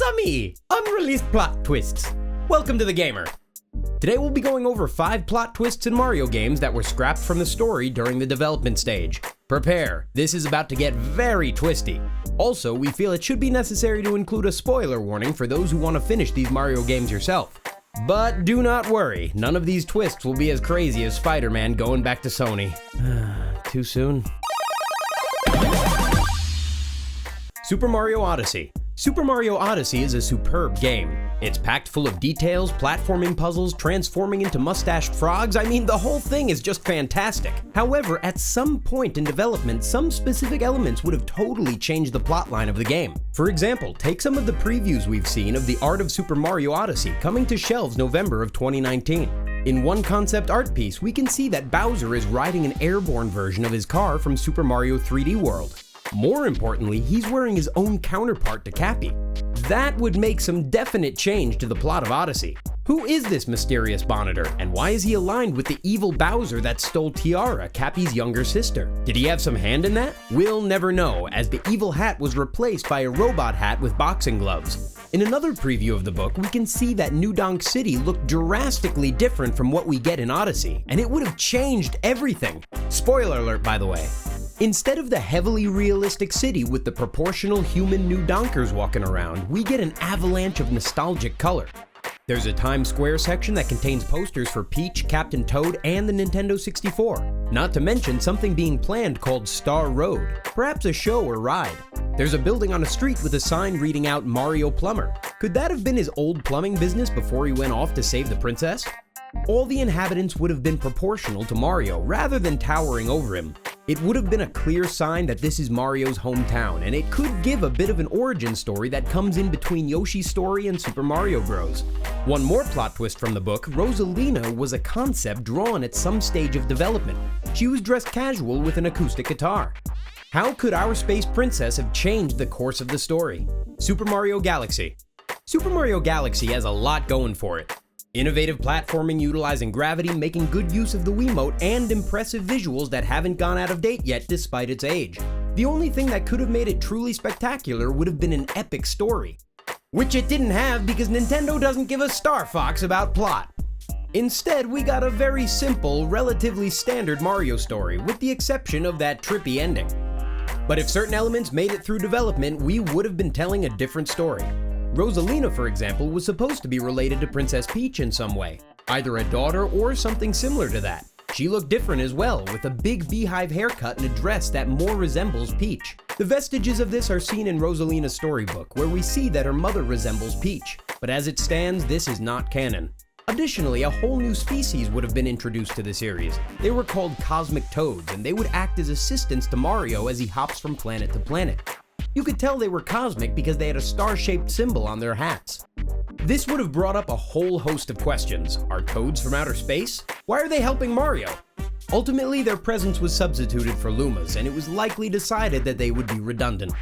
Summy! Unreleased plot twists. Welcome to the Gamer. Today we'll be going over 5 plot twists in Mario games that were scrapped from the story during the development stage. Prepare, this is about to get very twisty. Also, we feel it should be necessary to include a spoiler warning for those who want to finish these Mario games yourself. But do not worry, none of these twists will be as crazy as Spider-Man going back to Sony. Too soon? Super Mario Odyssey. Super Mario Odyssey is a superb game. It's packed full of details, platforming puzzles, transforming into mustached frogs. I mean, the whole thing is just fantastic. However, at some point in development, some specific elements would have totally changed the plotline of the game. For example, take some of the previews we've seen of the Art of Super Mario Odyssey coming to shelves November of 2019. In one concept art piece, we can see that Bowser is riding an airborne version of his car from Super Mario 3D World. More importantly, he's wearing his own counterpart to Cappy. That would make some definite change to the plot of Odyssey. Who is this mysterious Bonneter, and why is he aligned with the evil Bowser that stole Tiara, Cappy's younger sister? Did he have some hand in that? We'll never know, as the evil hat was replaced by a robot hat with boxing gloves. In another preview of the book, we can see that New Donk City looked drastically different from what we get in Odyssey, and it would have changed everything. Spoiler alert, by the way. Instead of the heavily realistic city with the proportional human New Donkers walking around, we get an avalanche of nostalgic color. There's a Times Square section that contains posters for Peach, Captain Toad, and the Nintendo 64. Not to mention something being planned called Star Road, perhaps a show or ride. There's a building on a street with a sign reading out Mario Plumber. Could that have been his old plumbing business before he went off to save the princess? All the inhabitants would have been proportional to Mario rather than towering over him. It would have been a clear sign that this is Mario's hometown, and it could give a bit of an origin story that comes in between Yoshi's story and Super Mario Bros. One more plot twist from the book, Rosalina was a concept drawn at some stage of development. She was dressed casual with an acoustic guitar. How could our space princess have changed the course of the story? Super Mario Galaxy. Super Mario Galaxy has a lot going for it. Innovative platforming utilizing gravity, making good use of the Wiimote, and impressive visuals that haven't gone out of date yet despite its age. The only thing that could have made it truly spectacular would have been an epic story. Which it didn't have because Nintendo doesn't give a Star Fox about plot. Instead, we got a very simple, relatively standard Mario story, with the exception of that trippy ending. But if certain elements made it through development, we would have been telling a different story. Rosalina, for example, was supposed to be related to Princess Peach in some way, either a daughter or something similar to that. She looked different as well, with a big beehive haircut and a dress that more resembles Peach. The vestiges of this are seen in Rosalina's storybook, where we see that her mother resembles Peach, but as it stands, this is not canon. Additionally, a whole new species would have been introduced to the series. They were called Cosmic Toads, and they would act as assistants to Mario as he hops from planet to planet. You could tell they were cosmic because they had a star-shaped symbol on their hats. This would have brought up a whole host of questions. Are toads from outer space? Why are they helping Mario? Ultimately, their presence was substituted for Lumas, and it was likely decided that they would be redundant.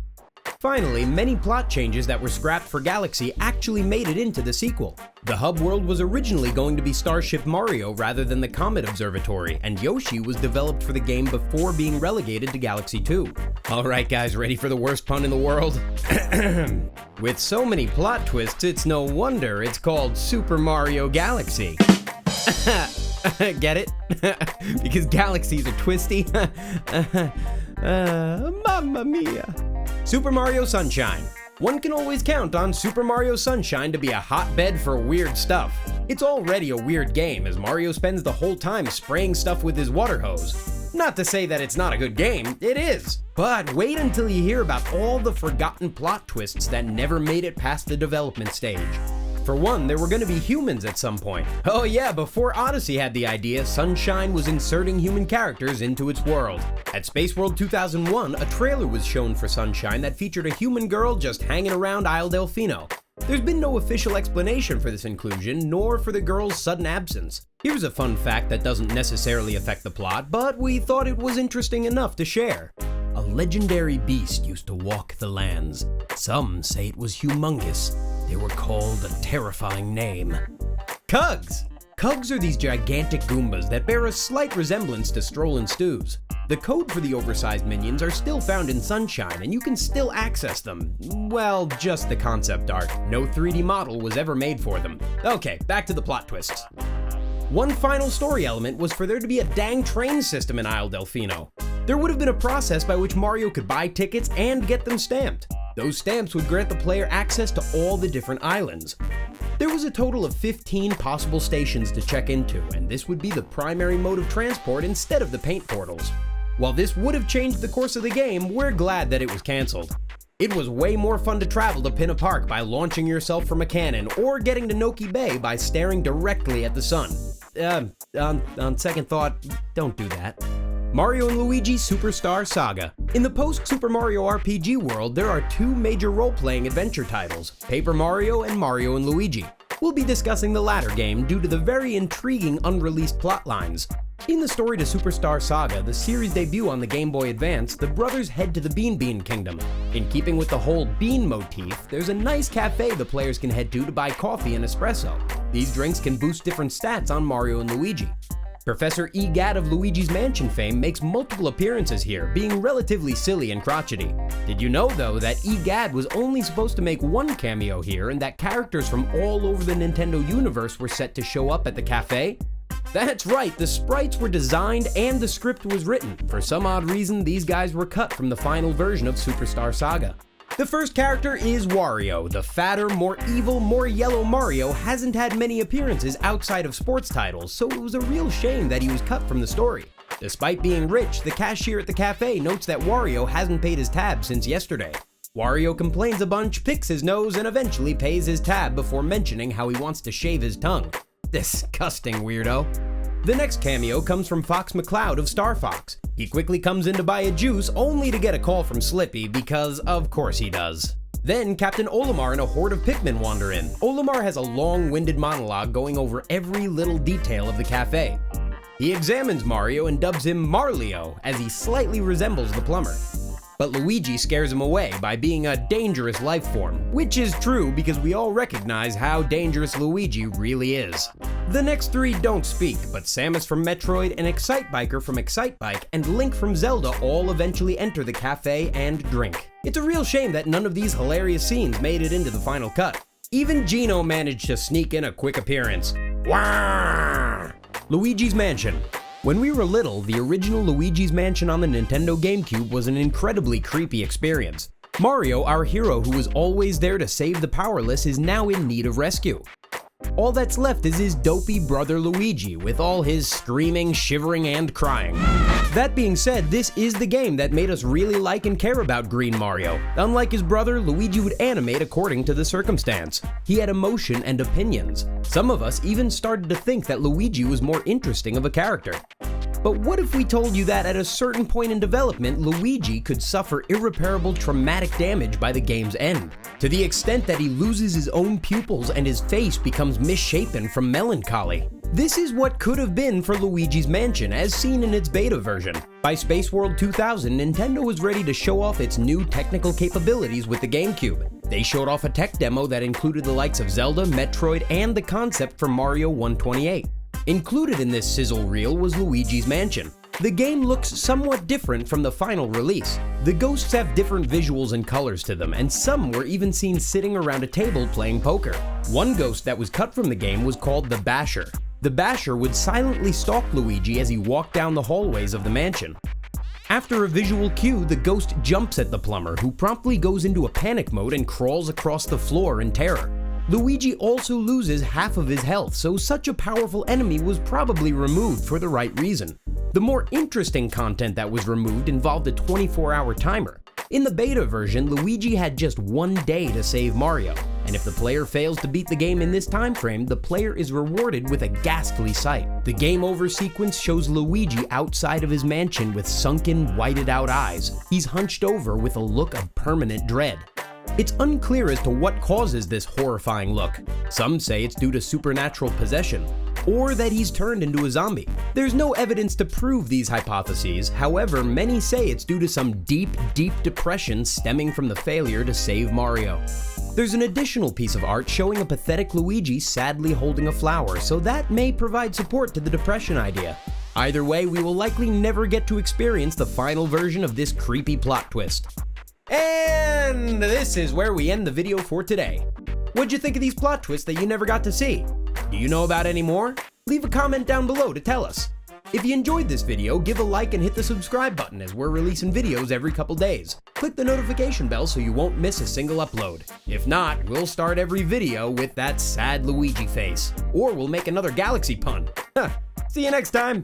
Finally, many plot changes that were scrapped for Galaxy actually made it into the sequel. The hub world was originally going to be Starship Mario rather than the Comet Observatory, and Yoshi was developed for the game before being relegated to Galaxy 2. Alright guys, ready for the worst pun in the world? With so many plot twists, it's no wonder it's called Super Mario Galaxy. Get it? Because galaxies are twisty? Mamma mia. Super Mario Sunshine. One can always count on Super Mario Sunshine to be a hotbed for weird stuff. It's already a weird game, as Mario spends the whole time spraying stuff with his water hose. Not to say that it's not a good game, it is. But wait until you hear about all the forgotten plot twists that never made it past the development stage. For one, there were going to be humans at some point. Oh yeah, before Odyssey had the idea, Sunshine was inserting human characters into its world. At Space World 2001, a trailer was shown for Sunshine that featured a human girl just hanging around Isle Delfino. There's been no official explanation for this inclusion, nor for the girl's sudden absence. Here's a fun fact that doesn't necessarily affect the plot, but we thought it was interesting enough to share. A legendary beast used to walk the lands. Some say it was humongous. They were called a terrifying name. Cugs! Cugs are these gigantic Goombas that bear a slight resemblance to Stroll and Stews. The code for the oversized minions are still found in Sunshine, and you can still access them. Well, just the concept art. No 3D model was ever made for them. Okay, back to the plot twists. One final story element was for there to be a dang train system in Isle Delfino. There would have been a process by which Mario could buy tickets and get them stamped. Those stamps would grant the player access to all the different islands. There was a total of 15 possible stations to check into, and this would be the primary mode of transport instead of the paint portals. While this would have changed the course of the game, we're glad that it was cancelled. It was way more fun to travel to Pinna Park by launching yourself from a cannon, or getting to Noki Bay by staring directly at the sun. On second thought, don't do that. Mario and Luigi Superstar Saga. In the post-Super Mario RPG world, there are two major role-playing adventure titles, Paper Mario and Mario and Luigi. We'll be discussing the latter game due to the very intriguing unreleased plotlines. In the story to Superstar Saga, the series debut on the Game Boy Advance, the brothers head to the Bean Bean Kingdom. In keeping with the whole bean motif, there's a nice cafe the players can head to buy coffee and espresso. These drinks can boost different stats on Mario and Luigi. Professor Egad of Luigi's Mansion fame makes multiple appearances here, being relatively silly and crotchety. Did you know, though, that Egad was only supposed to make one cameo here, and that characters from all over the Nintendo universe were set to show up at the cafe? That's right, the sprites were designed and the script was written. For some odd reason, these guys were cut from the final version of Superstar Saga. The first character is Wario. The fatter, more evil, more yellow Mario hasn't had many appearances outside of sports titles, so it was a real shame that he was cut from the story. Despite being rich, the cashier at the cafe notes that Wario hasn't paid his tab since yesterday. Wario complains a bunch, picks his nose, and eventually pays his tab before mentioning how he wants to shave his tongue. Disgusting weirdo. The next cameo comes from Fox McCloud of Star Fox. He quickly comes in to buy a juice only to get a call from Slippy because of course he does. Then Captain Olimar and a horde of Pikmin wander in. Olimar has a long-winded monologue going over every little detail of the cafe. He examines Mario and dubs him Marleo as he slightly resembles the plumber. But Luigi scares him away by being a dangerous life form, which is true because we all recognize how dangerous Luigi really is. The next three don't speak, but Samus from Metroid, an Excitebiker from Excitebike, and Link from Zelda all eventually enter the cafe and drink. It's a real shame that none of these hilarious scenes made it into the final cut. Even Gino managed to sneak in a quick appearance. Wah! Luigi's Mansion. When we were little, the original Luigi's Mansion on the Nintendo GameCube was an incredibly creepy experience. Mario, our hero who was always there to save the powerless, is now in need of rescue. All that's left is his dopey brother Luigi, with all his screaming, shivering, and crying. That being said, this is the game that made us really like and care about Green Mario. Unlike his brother, Luigi would animate according to the circumstance. He had emotion and opinions. Some of us even started to think that Luigi was more interesting of a character. But what if we told you that at a certain point in development, Luigi could suffer irreparable traumatic damage by the game's end, to the extent that he loses his own pupils and his face becomes misshapen from melancholy? This is what could have been for Luigi's Mansion, as seen in its beta version. By Space World 2000, Nintendo was ready to show off its new technical capabilities with the GameCube. They showed off a tech demo that included the likes of Zelda, Metroid, and the concept for Mario 128. Included in this sizzle reel was Luigi's Mansion. The game looks somewhat different from the final release. The ghosts have different visuals and colors to them, and some were even seen sitting around a table playing poker. One ghost that was cut from the game was called the Basher. The Basher would silently stalk Luigi as he walked down the hallways of the mansion. After a visual cue, the ghost jumps at the plumber, who promptly goes into a panic mode and crawls across the floor in terror. Luigi also loses half of his health, so such a powerful enemy was probably removed for the right reason. The more interesting content that was removed involved a 24-hour timer. In the beta version, Luigi had just one day to save Mario, and if the player fails to beat the game in this time frame, the player is rewarded with a ghastly sight. The game over sequence shows Luigi outside of his mansion with sunken, whited-out eyes. He's hunched over with a look of permanent dread. It's unclear as to what causes this horrifying look. Some say it's due to supernatural possession, or that he's turned into a zombie. There's no evidence to prove these hypotheses, however, many say it's due to some deep, deep depression stemming from the failure to save Mario. There's an additional piece of art showing a pathetic Luigi sadly holding a flower, so that may provide support to the depression idea. Either way, we will likely never get to experience the final version of this creepy plot twist. And this is where we end the video for today. What'd you think of these plot twists that you never got to see? Do you know about any more? Leave a comment down below to tell us. If you enjoyed this video, give a like and hit the subscribe button as we're releasing videos every couple days. Click the notification bell so you won't miss a single upload. If not, we'll start every video with that sad Luigi face. Or we'll make another galaxy pun. See you next time!